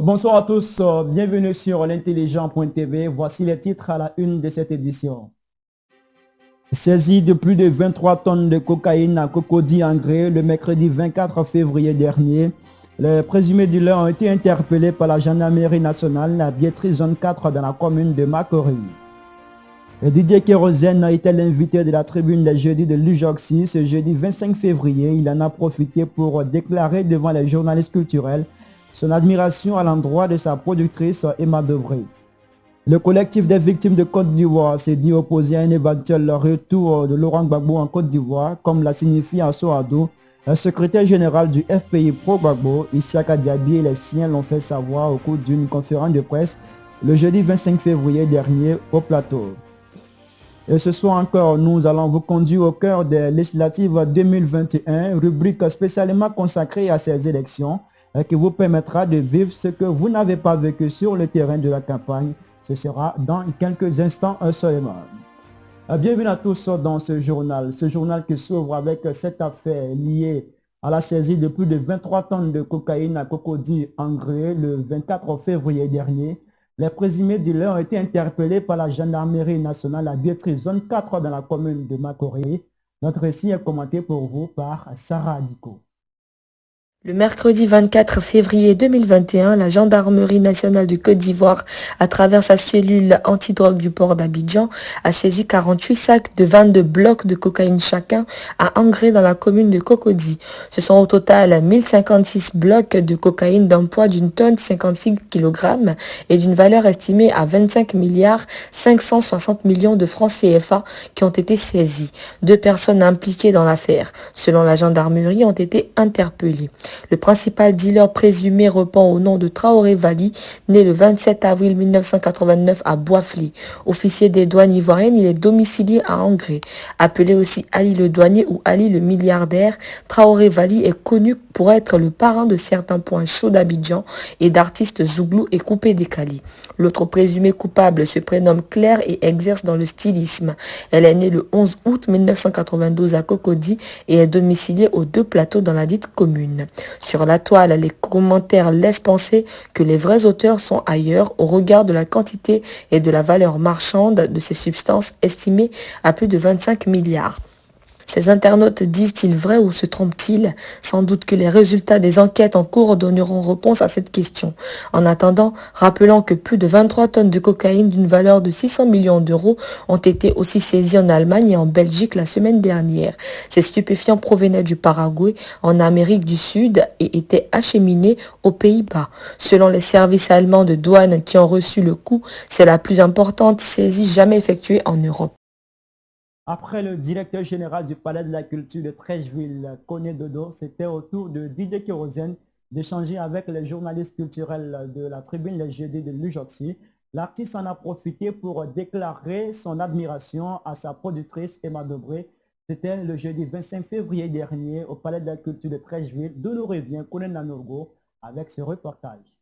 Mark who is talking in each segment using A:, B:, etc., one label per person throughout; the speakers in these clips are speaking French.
A: Bonsoir à tous, bienvenue sur l'intelligent.tv. Voici les titres à la une de cette édition. Saisi de plus de 23 tonnes de cocaïne à Cocody en Gré le mercredi 24 février dernier, les présumés dealers ont été interpellés par la gendarmerie nationale à Biétry zone 4 dans la commune de Macory. Didier Kérosène a été l'invité de la tribune des jeudis de l'UJOXI. Ce jeudi 25 février, il en a profité pour déclarer devant les journalistes culturels son admiration à l'endroit de sa productrice Emma Debré. Le collectif des victimes de Côte d'Ivoire s'est dit opposé à un éventuel retour de Laurent Gbagbo en Côte d'Ivoire, comme l'a signifié à Soado le secrétaire général du FPI Pro Gbagbo, Issaka Diaby, et les siens l'ont fait savoir au cours d'une conférence de presse le jeudi 25 février dernier au plateau. Et ce soir encore, nous allons vous conduire au cœur des législatives 2021, rubrique spécialement consacrée à ces élections, qui vous permettra de vivre ce que vous n'avez pas vécu sur le terrain de la campagne. Ce sera dans quelques instants seulement. Bienvenue à tous dans ce journal qui s'ouvre avec cette affaire liée à la saisie de plus de 23 tonnes de cocaïne à Cocody en Gré le 24 février dernier. Les présumés dealers ont été interpellés par la gendarmerie nationale à Biétry zone 4 dans la commune de Macory. Notre récit est commenté pour vous par Sarah Adiko.
B: Le mercredi 24 février 2021, la gendarmerie nationale de Côte d'Ivoire, à travers sa cellule antidrogue du port d'Abidjan, a saisi 48 sacs de 22 blocs de cocaïne chacun à Angré dans la commune de Cocody. Ce sont au total 1056 blocs de cocaïne d'un poids d'une tonne 56 kg et d'une valeur estimée à 25 milliards 560 millions de francs CFA qui ont été saisis. 2 personnes impliquées dans l'affaire, selon la gendarmerie, ont été interpellées. Le principal dealer présumé répond au nom de Traoré Vali, né le 27 avril 1989 à Boisfly. Officier des douanes ivoiriennes, il est domicilié à Angré. Appelé aussi Ali le douanier ou Ali le milliardaire, Traoré Vali est connu pour être le parrain de certains points chauds d'Abidjan et d'artistes Zouglou et Coupé Décalé. L'autre présumé coupable se prénomme Claire et exerce dans le stylisme. Elle est née le 11 août 1992 à Cocody et est domiciliée aux 2 plateaux dans la dite commune. Sur la toile, les commentaires laissent penser que les vrais auteurs sont ailleurs au regard de la quantité et de la valeur marchande de ces substances estimées à plus de 25 milliards. Ces internautes disent-ils vrai ou se trompent-ils? Sans doute que les résultats des enquêtes en cours donneront réponse à cette question. En attendant, rappelons que plus de 23 tonnes de cocaïne d'une valeur de 600 millions d'euros ont été aussi saisies en Allemagne et en Belgique la semaine dernière. Ces stupéfiants provenaient du Paraguay, en Amérique du Sud, et étaient acheminés aux Pays-Bas. Selon les services allemands de douane qui ont reçu le coup, c'est la plus importante saisie jamais effectuée en Europe.
A: Après le directeur général du Palais de la Culture de Treichville, Koné Dodo, c'était au tour de Didier Kérosène d'échanger avec les journalistes culturels de la tribune les jeudis de l'UJOXI. L'artiste en a profité pour déclarer son admiration à sa productrice Emma Debré. C'était le jeudi 25 février dernier au Palais de la Culture de Treichville, d'où nous revient Koné Nanogo avec ce reportage.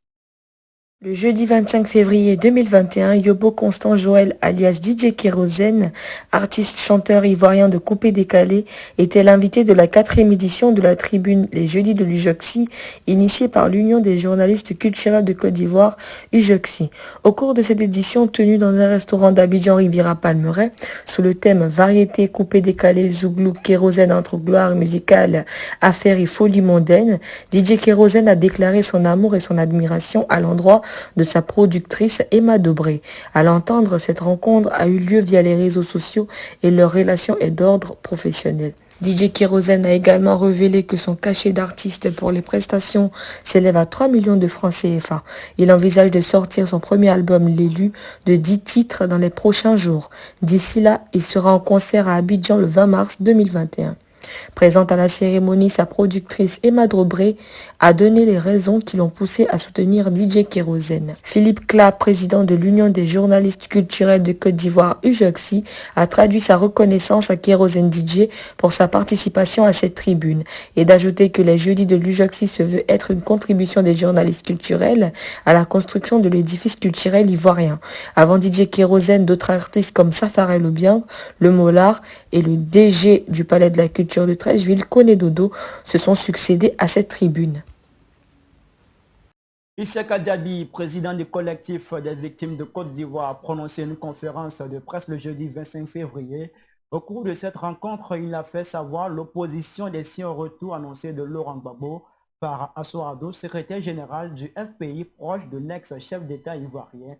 B: Le jeudi 25 février 2021, Yobo Constant Joël alias DJ Kérosène, artiste chanteur ivoirien de Coupé Décalé, était l'invité de la 4e édition de la tribune Les Jeudis de l'UJOXI, initiée par l'Union des journalistes culturels de Côte d'Ivoire, UJOXI. Au cours de cette édition, tenue dans un restaurant d'Abidjan Riviera Palmeraie, sous le thème Variété, Coupé Décalé, Zouglou, Kérosène entre gloire musicale, affaires et folie mondaine, DJ Kérosène a déclaré son amour et son admiration à l'endroit de sa productrice Emma Debré. À l'entendre, cette rencontre a eu lieu via les réseaux sociaux et leur relation est d'ordre professionnel. DJ Kérosène a également révélé que son cachet d'artiste pour les prestations s'élève à 3 millions de francs CFA. Il envisage de sortir son premier album L'élu de 10 titres dans les prochains jours. D'ici là, il sera en concert à Abidjan le 20 mars 2021. Présente à la cérémonie, sa productrice Emma Debré a donné les raisons qui l'ont poussé à soutenir DJ Kérosène. Philippe Cla, président de l'Union des journalistes culturels de Côte d'Ivoire UJOXI, a traduit sa reconnaissance à Kérosène DJ pour sa participation à cette tribune et d'ajouter que les jeudis de l'UJOXI se veut être une contribution des journalistes culturels à la construction de l'édifice culturel ivoirien. Avant DJ Kérosène, d'autres artistes comme Safarel Obiang, le Mollard et le DG du Palais de la Culture de Treichville, Koné Dodo, se sont succédés à cette tribune.
A: Issaka Diaby, président du collectif des victimes de Côte d'Ivoire, a prononcé une conférence de presse le jeudi 25 février. Au cours de cette rencontre, il a fait savoir l'opposition des signes au retour annoncés de Laurent Gbagbo par Assoa Ado, secrétaire général du FPI, proche de l'ex-chef d'État ivoirien.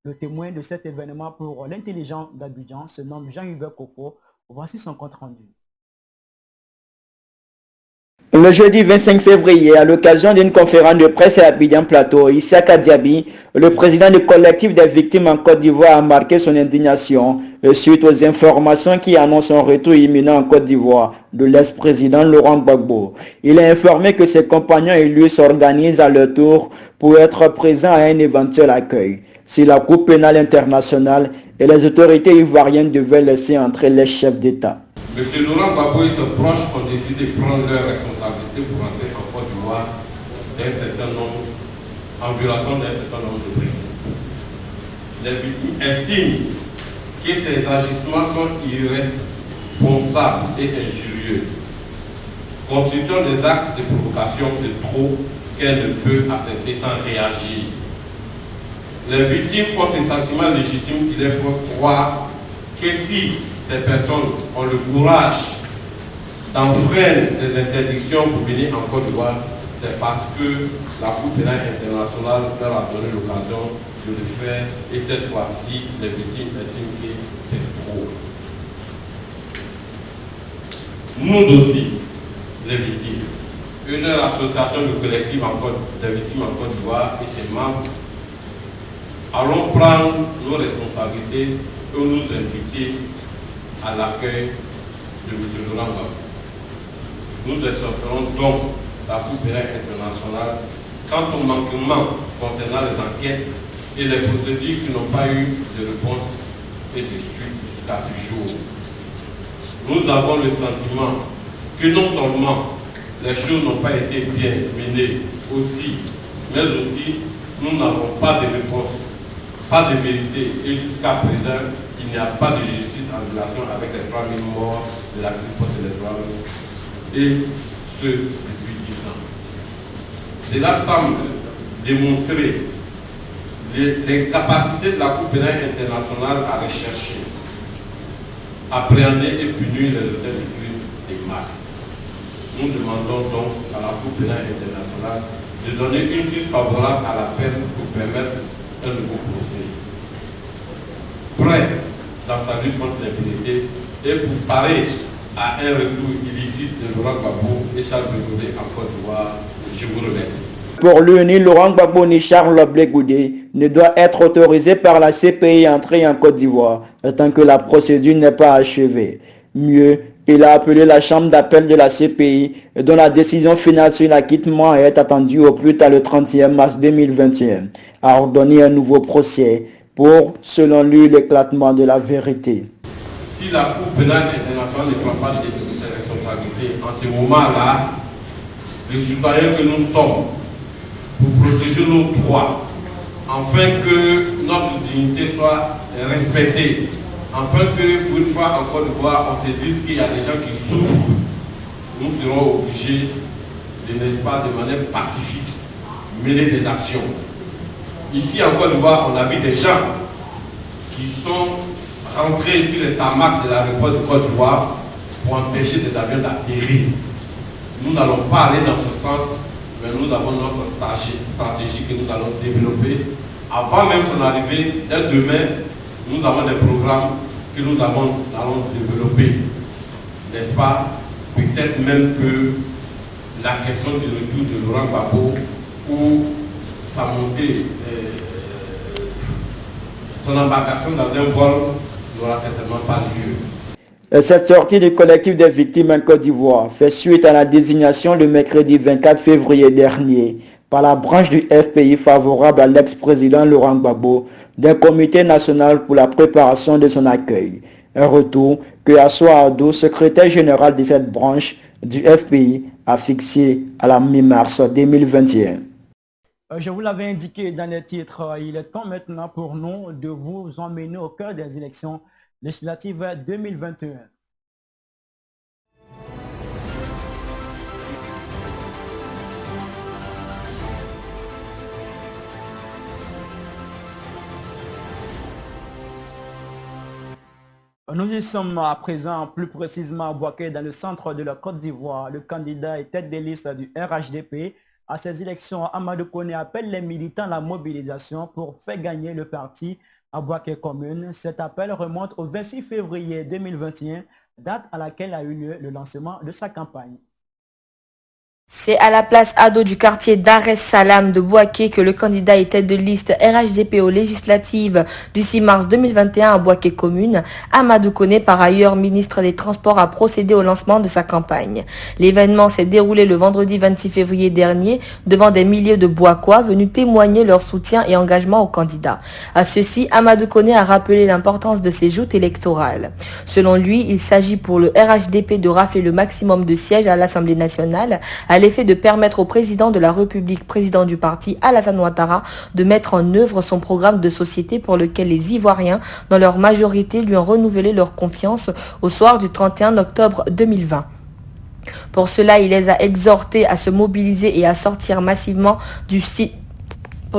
A: Le témoin de cet événement pour l'intelligence d'Abidjan se nomme Jean-Hubert Kofo. Voici son compte rendu.
C: Le jeudi 25 février, à l'occasion d'une conférence de presse à Abidjan Plateau, Issaka Diaby, le président du collectif des victimes en Côte d'Ivoire, a marqué son indignation suite aux informations qui annoncent un retour imminent en Côte d'Ivoire de l'ex-président Laurent Gbagbo. Il a informé que ses compagnons et lui s'organisent à leur tour pour être présents à un éventuel accueil. Si la Cour pénale internationale et les autorités ivoiriennes devaient laisser entrer les chefs d'État.
D: M. Laurent Gbagbo et ses proches ont décidé de prendre leurs responsabilités pour entrer en Côte d'Ivoire en violation d'un certain nombre de principes. Les victimes estiment que ces agissements sont irresponsables et injurieux, constituant des actes de provocation de trop qu'elle ne peut accepter sans réagir. Les victimes ont ces sentiments légitimes qui les font croire que si ces personnes ont le courage d'enfreindre des interdictions pour venir en Côte d'Ivoire, c'est parce que la Cour pénale internationale leur a donné l'occasion de le faire et cette fois-ci, les victimes estiment que c'est trop. Nous aussi, les victimes, une association de collectifs des victimes en Côte d'Ivoire et ses membres, allons prendre nos responsabilités et nous inviter à l'accueil de M. Laurent Gbagbo. Nous interpellons donc la Cour pénale internationale quant au manquement concernant les enquêtes et les procédures qui n'ont pas eu de réponse et de suite jusqu'à ce jour. Nous avons le sentiment que non seulement les choses n'ont pas été bien menées mais aussi nous n'avons pas de réponse, pas de vérité et jusqu'à présent il n'y a pas de justice en relation avec les 3000 morts de la grippe post-électorale et ce depuis 10 ans. Cela semble démontrer les capacités de la Cour pénale internationale à rechercher, appréhender et punir les auteurs de crimes de masse. Nous demandons donc à la Cour pénale internationale de donner une suite favorable à la peine pour permettre un nouveau procès. Prêt dans sa lutte contre l'impunité et pour parer à un retour illicite de Laurent Gbagbo et Charles Blé Goudé en Côte d'Ivoire. Je vous remercie.
C: Pour lui, ni Laurent Gbagbo ni Charles Blé Goudé ne doit être autorisé par la CPI à entrer en Côte d'Ivoire tant que la procédure n'est pas achevée. Mieux, il a appelé la chambre d'appel de la CPI dont la décision finale sur l'acquittement est attendue au plus tard le 31 mars 2021 à ordonner un nouveau procès pour, selon lui, l'éclatement de la vérité.
D: Si la Cour pénale internationale ne prend pas ses responsabilités en ce moment-là, les citoyens que nous sommes, pour protéger nos droits, afin que notre dignité soit respectée, afin que, pour une fois en Côte d'Ivoire, on se dise qu'il y a des gens qui souffrent, nous serons obligés de, n'est-ce pas, de manière pacifique, mener des actions. Ici en Côte d'Ivoire, on a vu des gens qui sont rentrés sur les tarmacs de l'aéroport de Côte d'Ivoire pour empêcher des avions d'atterrir. Nous n'allons pas aller dans ce sens, mais nous avons notre stratégie que nous allons développer. Avant même son arrivée, dès demain, nous avons des programmes que nous allons développer. N'est-ce pas? Peut-être même que la question du retour de Laurent Gbagbo ou sa montée, son embarcation dans un vol n'aura certainement pas lieu.
C: Cette sortie du collectif des victimes en Côte d'Ivoire fait suite à la désignation le mercredi 24 février dernier par la branche du FPI favorable à l'ex-président Laurent Gbagbo d'un comité national pour la préparation de son accueil. Un retour que Assoa Ado, secrétaire général de cette branche du FPI, a fixé à la mi-mars 2021.
A: Je vous l'avais indiqué dans les titres, il est temps maintenant pour nous de vous emmener au cœur des élections législatives 2021. Nous y sommes à présent, plus précisément à Bouaké, dans le centre de la Côte d'Ivoire. Le candidat et tête de liste du RHDP à ces élections, Amadou Koné, appelle les militants à la mobilisation pour faire gagner le parti à Bouaké commune. Cet appel remonte au 26 février 2021, date à laquelle a eu lieu le lancement de sa campagne.
B: C'est à la place Ado du quartier Dar es Salam de Bouaké que le candidat et tête de liste RHDP aux législatives du 6 mars 2021 à Bouaké commune, Amadou Koné, par ailleurs ministre des Transports, a procédé au lancement de sa campagne. L'événement s'est déroulé le vendredi 26 février dernier devant des milliers de Bouakois venus témoigner leur soutien et engagement au candidat. À ceci, Amadou Koné a rappelé l'importance de ces joutes électorales. Selon lui, il s'agit pour le RHDP de rafler le maximum de sièges à l'Assemblée nationale à l'effet de permettre au président de la République, président du parti, Alassane Ouattara, de mettre en œuvre son programme de société pour lequel les Ivoiriens, dans leur majorité, lui ont renouvelé leur confiance au soir du 31 octobre 2020. Pour cela, il les a exhortés à se mobiliser et à sortir massivement du site.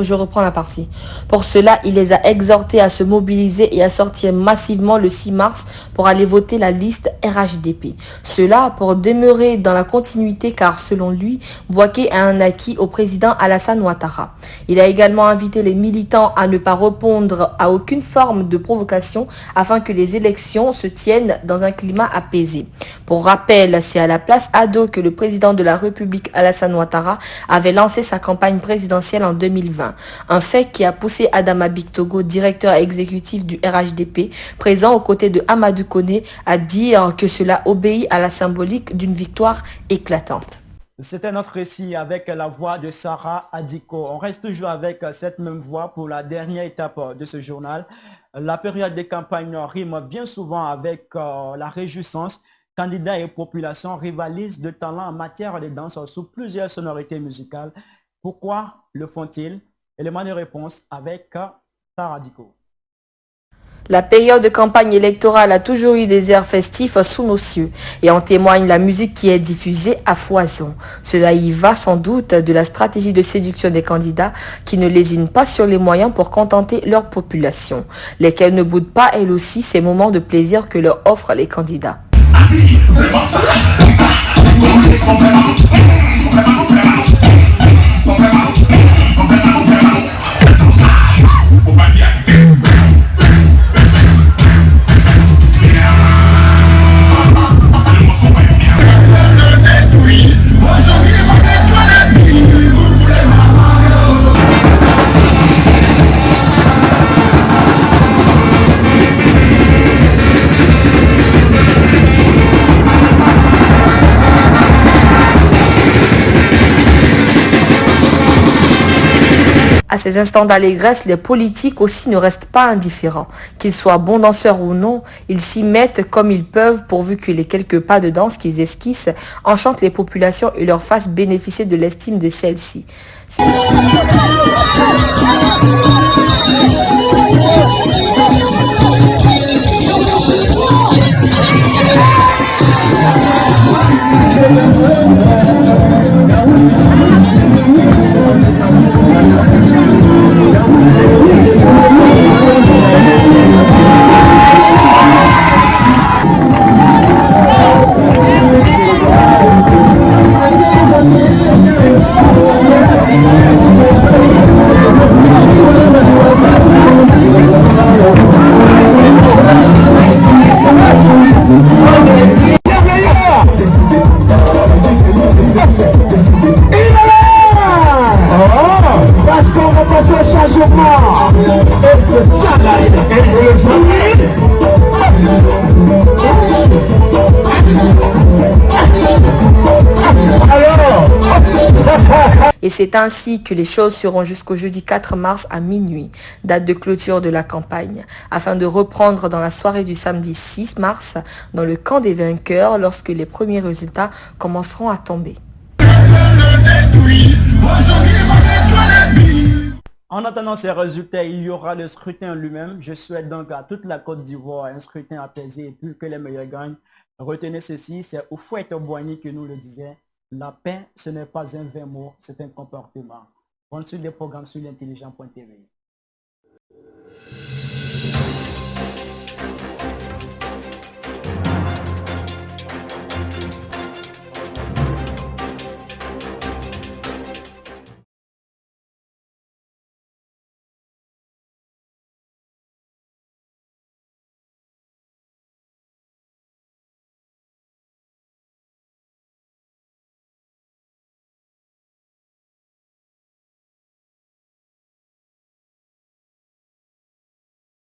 B: Je reprends la partie. Pour cela, il les a exhortés à se mobiliser et à sortir massivement le 6 mars pour aller voter la liste RHDP. Cela pour demeurer dans la continuité car selon lui, Bouaké a un acquis au président Alassane Ouattara. Il a également invité les militants à ne pas répondre à aucune forme de provocation afin que les élections se tiennent dans un climat apaisé. Pour rappel, c'est à la place Ado que le président de la République Alassane Ouattara avait lancé sa campagne présidentielle en 2020. Un fait qui a poussé Adama Bictogo, directeur exécutif du RHDP, présent aux côtés de Amadou Koné, à dire que cela obéit à la symbolique d'une victoire éclatante.
A: C'était notre récit avec la voix de Sarah Adiko. On reste toujours avec cette même voix pour la dernière étape de ce journal. La période de campagne rime bien souvent avec la réjouissance. Candidats et population rivalisent de talent en matière de danse sous plusieurs sonorités musicales. Pourquoi le font-ils? Élément de réponse avec Sarah Adiko.
B: La période de campagne électorale a toujours eu des airs festifs sous nos cieux et en témoigne la musique qui est diffusée à foison. Cela y va sans doute de la stratégie de séduction des candidats qui ne lésinent pas sur les moyens pour contenter leur population, lesquelles ne boudent pas elles aussi ces moments de plaisir que leur offrent les candidats. À ces instants d'allégresse, les politiques aussi ne restent pas indifférents. Qu'ils soient bons danseurs ou non, ils s'y mettent comme ils peuvent pourvu que les quelques pas de danse qu'ils esquissent enchantent les populations et leur fassent bénéficier de l'estime de celles-ci. Et c'est ainsi que les choses seront jusqu'au jeudi 4 mars à minuit, date de clôture de la campagne, afin de reprendre dans la soirée du samedi 6 mars dans le camp des vainqueurs lorsque les premiers résultats commenceront à tomber.
A: En attendant ces résultats, il y aura le scrutin lui-même. Je souhaite donc à toute la Côte d'Ivoire un scrutin apaisé et puis que les meilleurs gagnent. Retenez ceci, c'est Houphouët-Boigny qui nous le disait. La paix, ce n'est pas un vain mot, c'est un comportement. Bonne suite des programmes sur l'intelligent.tv.